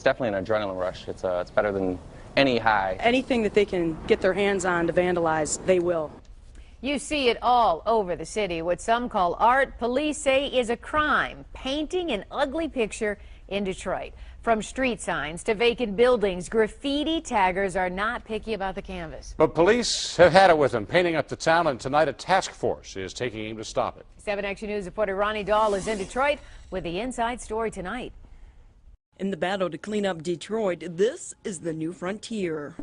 It's definitely an adrenaline rush. It's better than any high. Anything that they can get their hands on to vandalize, they will. You see it all over the city. What some call art, police say is a crime, painting an ugly picture in Detroit. From street signs to vacant buildings, graffiti taggers are not picky about the canvas. But police have had it with them, painting up the town, and tonight a task force is taking aim to stop it. 7 Action News reporter Ronnie Dahl is in Detroit with the inside story tonight. In the battle to clean up Detroit, this is the new frontier.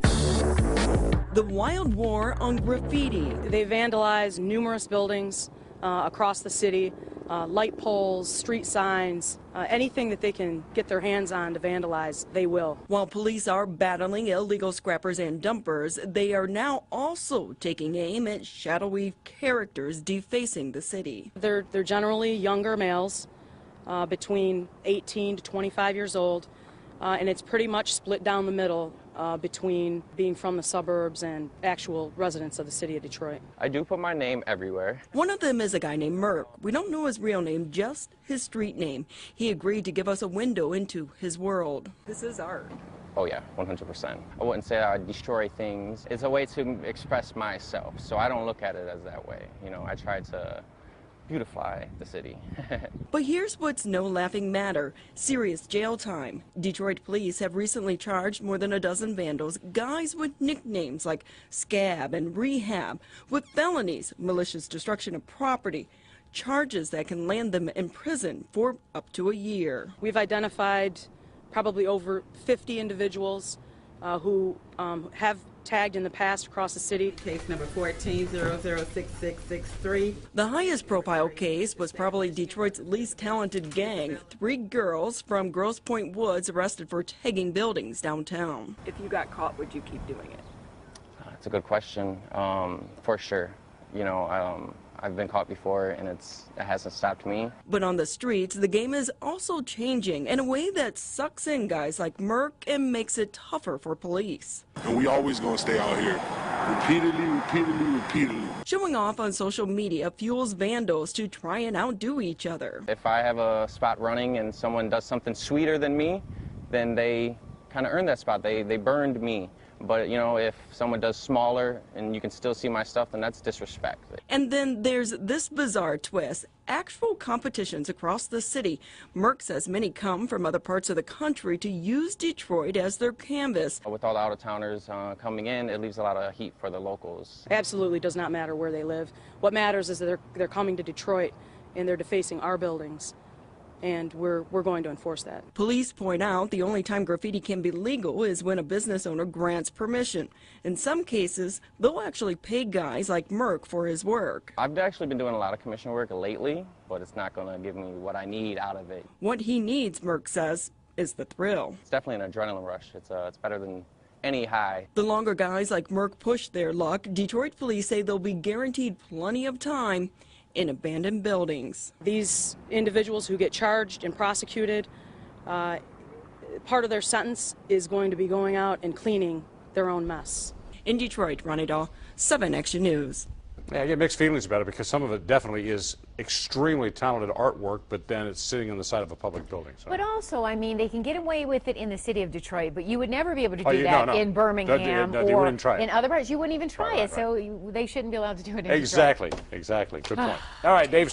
The wild war on graffiti. They vandalize numerous buildings across the city, light poles, street signs, anything that they can get their hands on to vandalize, they will. While police are battling illegal scrappers and dumpers, they are now also taking aim at shadowy characters defacing the city. They're generally younger males, between 18 to 25 years old, and it's pretty much split down the middle between being from the suburbs and actual residents of the city of Detroit. I do put my name everywhere. One of them is a guy named Merck. We don't know his real name, just his street name. He agreed to give us a window into his world. This is art. Oh yeah, 100%. I wouldn't say I destroy things. It's a way to express myself, so I don't look at it as that way. You know, I try to beautify the city. But here's what's no laughing matter: serious jail time. Detroit police have recently charged more than a dozen vandals, guys with nicknames like Scab and Rehab, with felonies, malicious destruction of property, charges that can land them in prison for up to a year. We've identified probably over 50 individuals who have tagged in the past across the city. Case number 14006663. The highest profile case was probably Detroit's least talented gang. 3 girls from Grosse Pointe Woods arrested for tagging buildings downtown. If you got caught, would you keep doing it? It's a good question. For sure. You know, I've been caught before, and it hasn't stopped me. But on the streets, the game is also changing in a way that sucks in guys like Merck and makes it tougher for police. And we always gonna stay out here repeatedly. Showing off on social media fuels vandals to try and outdo each other. If I have a spot running and someone does something sweeter than me, then they kind of earn that spot. They burned me. But, you know, if someone does smaller and you can still see my stuff, then that's disrespect. And then there's this bizarre twist: actual competitions across the city. Merck says many come from other parts of the country to use Detroit as their canvas. With all the out-of-towners coming in, it leaves a lot of heat for the locals. Absolutely does not matter where they live. What matters is that they're coming to Detroit and they're defacing our buildings. And we're going to enforce that. Police point out the only time graffiti can be legal is when a business owner grants permission. In some cases, they'll actually pay guys like Merck for his work. I've actually been doing a lot of commission work lately, but it's not going to give me what I need out of it. What he needs, Merck says, is the thrill. It's definitely an adrenaline rush. It's better than any high. The longer guys like Merck push their luck, Detroit police say they'll be guaranteed plenty of time in abandoned buildings. These individuals who get charged and prosecuted, part of their sentence is going to be going out and cleaning their own mess. In Detroit, Ronnie Dahl, 7 Action News. Yeah, I get mixed feelings about it because some of it definitely is extremely talented artwork, but then it's sitting on the side of a public building. So. But also, I mean, they can get away with it in the city of Detroit, but you would never be able to do No. in Birmingham or in other parts. You wouldn't even try it, so they shouldn't be allowed to do it in Detroit. Exactly. Good point. All right, Dave.